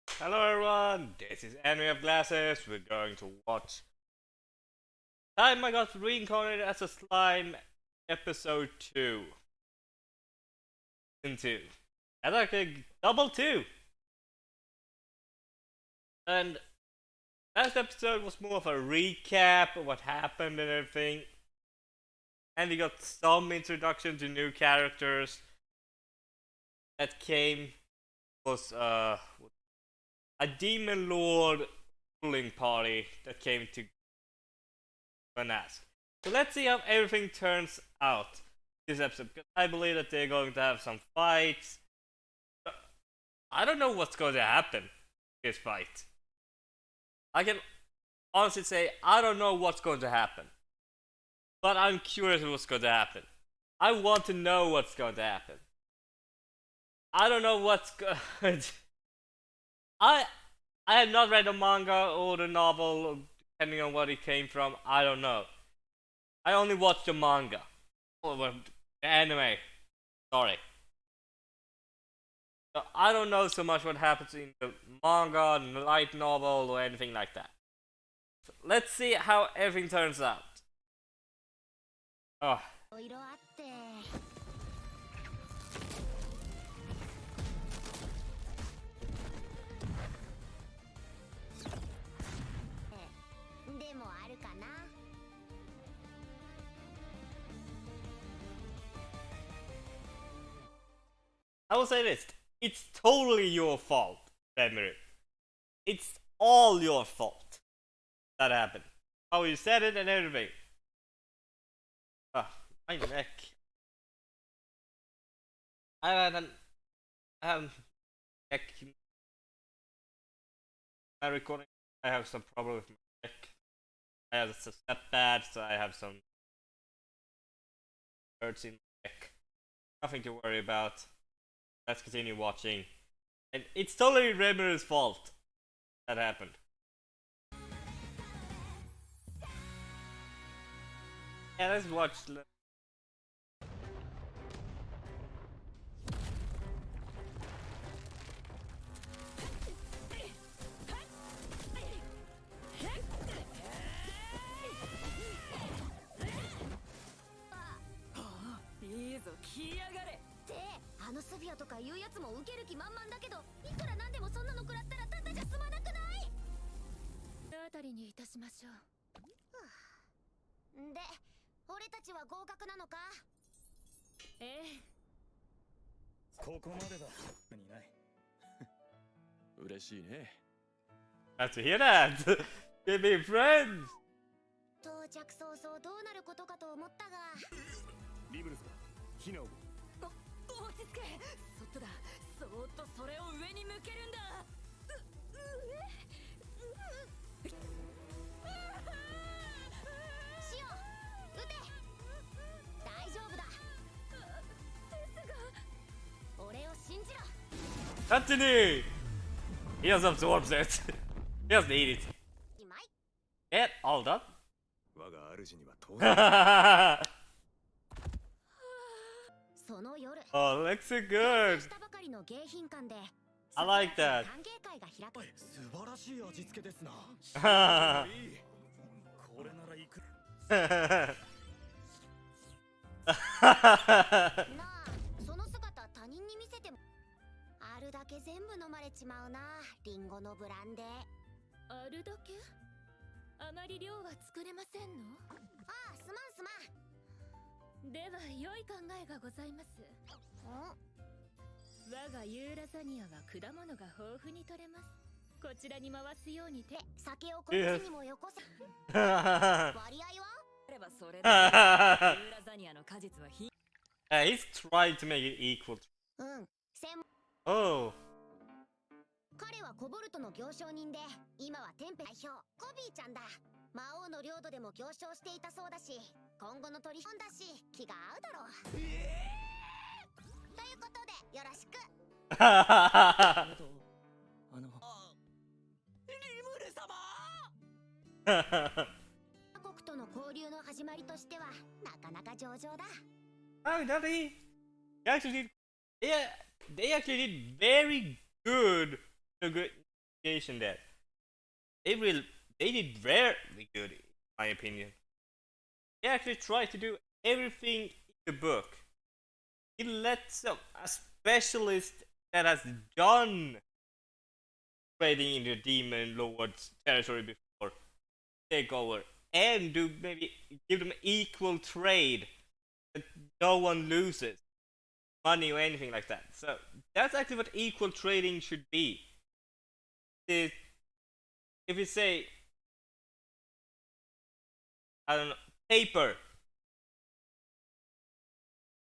Hello everyone, this is Enemy of Glasses. We're going to watch Time I Got Reincarnated as a Slime Episode 2. Season 2. That's actually double 2! And last episode was more of a recap of what happened and everything. And we got some introduction to new characters that came. Was a demon lord ruling party that came to Vanask. So let's see how everything turns out this episode, because I believe that they're going to have some fights. I don't know what's going to happen in this fight. I can honestly say I don't know what's going to happen, but I'm curious what's going to happen. I want to know what's going to happen. I don't know what's going. I have not read the manga or the novel, depending on what it came from. I don't know. I only watched the manga or the anime. Sorry. So I don't know so much what happens in the manga, the light novel, or anything like that. So let's see how everything turns out. Oh. でもあるかな。I will say this. It's totally your fault, Emery. It's all your fault that happened. How you said it and everything. Ah, my neck. I have neck. My recording. I have some problem with my neck. I have a step bad, so I have some hurts in my neck. Nothing to worry about. Let's continue watching. And it's totally Remuru's fault that happened. Yeah, let's watch.いいぞ来やがれってあのスフィアとかいうやつも受ける気満々だけどいくらなんでもそんなの食らったらただじゃ済まなくないあたりにいたしましょうで俺たちは合格なのかええここまでだにない嬉しいね Have to hear that. They be friends. 到着早々どうなることかと思ったがリムルズヒナを落ち着けそっとだそーっとそれを上に向けるんだシオ撃て大丈夫だですが俺を信じろ Continue. He just absorbs it. He doesn't eat it. 今井 Yeah, all done. 我が主には当然 その夜 Oh, looks so good. したばかりの迎賓館で I like that. 歓迎会が開かれ素晴らしい味付けですなはいいこれならいくなあその姿他人に見せてもあるだけ全部飲まれちまうなリンゴのブランデーあるだけあまり量は作れませんのああすまんすまんでは良い考えがございます我がユーラザニアは果物が豊富に取れますこちらに回すようにて酒をこっちにもよこせ割合はあればそれだユーラザニアの果実はHe's trying to make it equal. うん専門 Oh. 彼はコボルトの行商人で今はテンペ代表コビーちゃんだ魔王の領土でも行商していたそうだし今後の取り本だし気が合うだろう、ということでよろしくあのリムル様他国との交流の始まりとしてはなかなか上々だ Oh, that he actually did. Yeah, they actually did very good. communication there. They did very good, in my opinion. They actually tried to do everything in the book. He lets a specialist that has done trading in the Demon Lord's territory before take over and do maybe give them equal trade that no one loses money or anything like that. So that's actually what equal trading should be. If you say, I don't know, paper.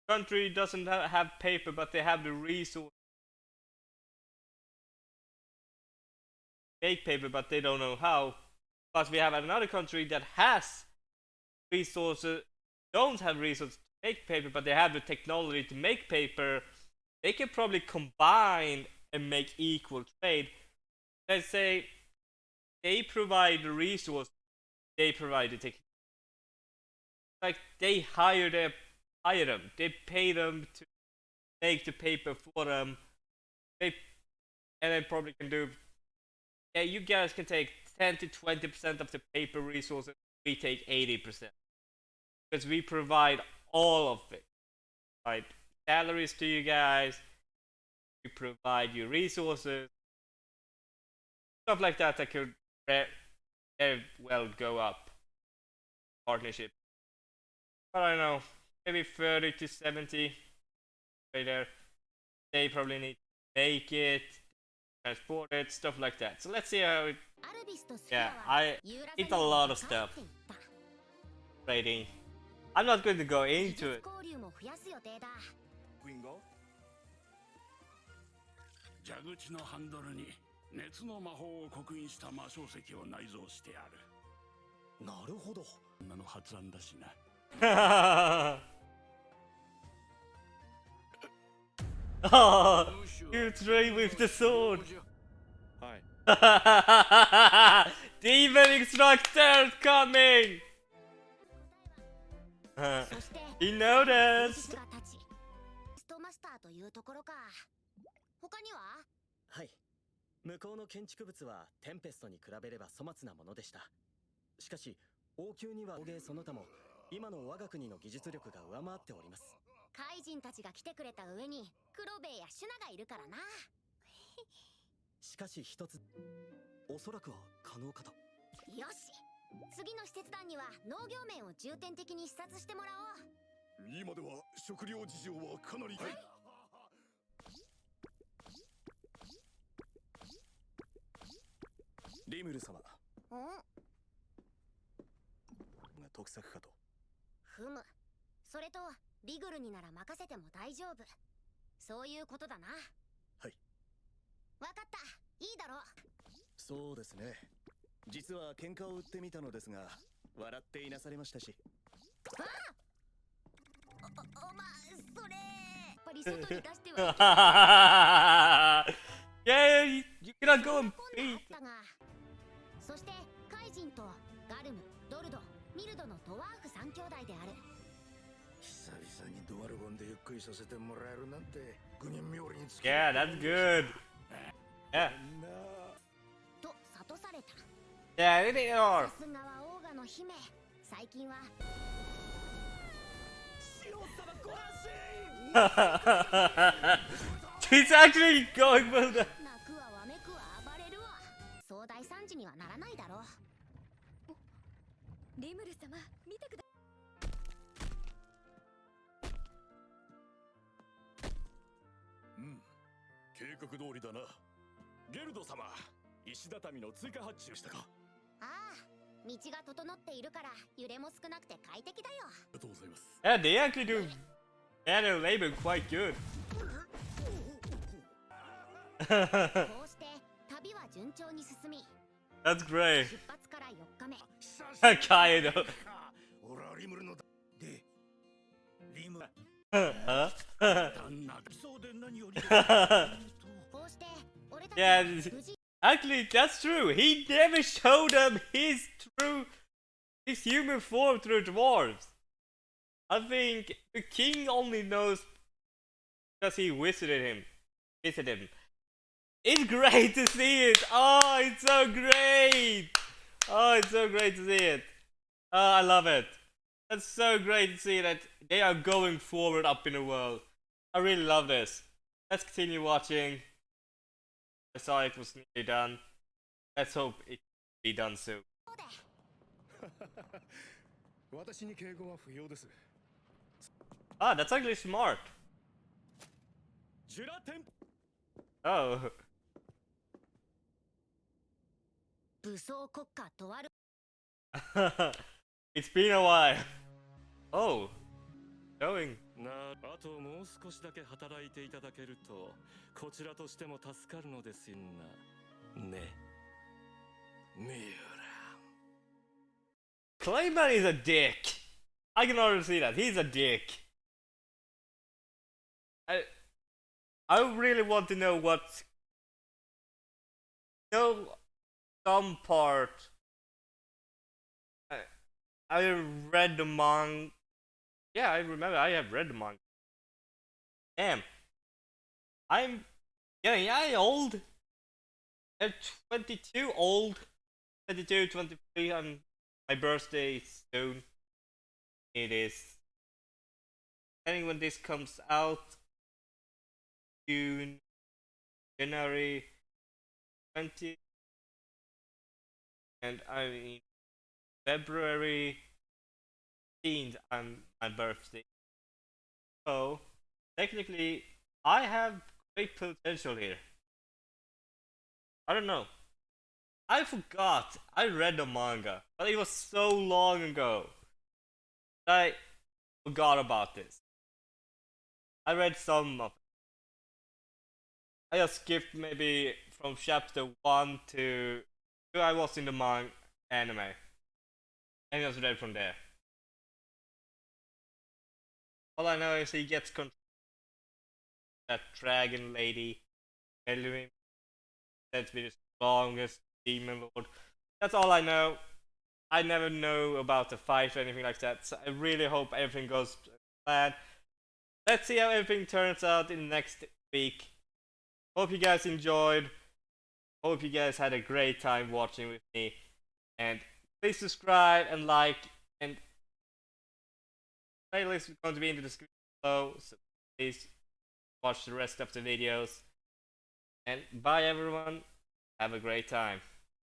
Country doesn't have paper, but they have the resource. Make paper, but they don't know how. But we have another country that has resources, don't have resources to make paper, but they have the technology to make paper. They can probably combine and make equal trade. Let's say they provide the resource, they provide the technology. Like they hire them, they pay them to make the paper for them. And they probably can do. Yeah, you guys can take 10 to 20% of the paper resources. We take 80% because we provide all of it. Right, salaries to you guys. We provide you resources, stuff like that. That could very well go up partnership. But I don't know, maybe 30 to 70 right there. They probably need to make it, transport it, stuff like that. So let's see how it. Yeah, it's a lot of stuff. Trading. I'm not going to go into it. 蛇口のハンドルに熱の魔法を刻印した魔晶石を内蔵してある。なるほど。女の発案だしな。Oh, you trade with the sword. はい。Demon Extractor coming. He noticed. ストマスターというところか。他には？はい。向こうの建築物はテンペストに比べれば粗末なものでした。しかし王宮には工芸その他も今の我が国の技術力が上回っております。怪人たちが来てくれた上にクロベエやシュナがいるからな。しかし一つ、おそらくは可能かと。よし、次の使節団には農業面を重点的に視察してもらおう。今では食料事情はかなり。はい。リムル様。が得策かと。ふむ。それとリグルになら任せても大丈夫。そういうことだな。はい。わかった。いいだろう。そうですね。実は喧嘩を売ってみたのですが、笑っていなされましたし。お前それ。やっぱり外に出しては。Yeah, you cannot go and beat. そしてカイジンとガルム、ドルド、ミルドのドワーフ3兄弟である。久々にドワルゴンでゆっくりさせてもらえるなんて愚人冥利につき。Yeah, that's good. Yeah. と諭された。Yeah, they are. さすがはオーガの姫。最近は。He's actually going for that. 泣くわわめくわ暴れるわ。壮大惨事にはならないだろう。リムル様、見てください。計画通りだな。ゲルド様、石畳の追加発注したか。ああ、道が整っているから揺れも少なくて快適だよ。ありがとうございます。Yeah, they actually do manual labor quite good. こうして旅は順調に進み。That's great. 出発から4日目。Kaido. 俺はリムルので、リム。Huh? 旦那そうで何より。こうして俺たち Yeah, 無事。 actually, that's true. He never showed them his human form through dwarves. I think the king only knows because he visited him. It's great to see it. Oh, it's so great. Oh, it's so great to see it. Oh, I love it. That's so great to see that they are going forward up in the world. I really love this. Let's continue watching. I saw it was nearly done. Let's hope it can be done soon. 私に敬語は不要です。 Ah, that's actually smart. ジュラテン Oh. 武装国家とある It's been a while. Oh. Going. あともう少しだけ働いていただけるとこちらとしても助かるのですよな。ね。ミューラ。 Clayman is a dick. I can already see that. He's a dick. I really want to know what. Some part. I read the manga. Yeah, I remember. I have read the manga. Damn. I'm getting old. I'm 22, old. 22, 23. My birthday is soon. It is. Depending when this comes out. June, January 20, and I mean February 15th on my birthday. So technically, I have great potential here. I don't know. I forgot. I read the manga, but it was so long ago. I forgot about this. I read some of it. I just skipped maybe from chapter 1 to I was in the anime, and just read from there. All I know is he gets control that dragon lady, Elohim, said to be the strongest demon lord. That's all I know. I never know about the fight or anything like that, so I really hope everything goes to plan. Let's see how everything turns out in the next week. Hope you guys enjoyed. Hope you guys had a great time watching with me. And please subscribe and like. And playlist is going to be in the description below. So please watch the rest of the videos. And bye everyone. Have a great time.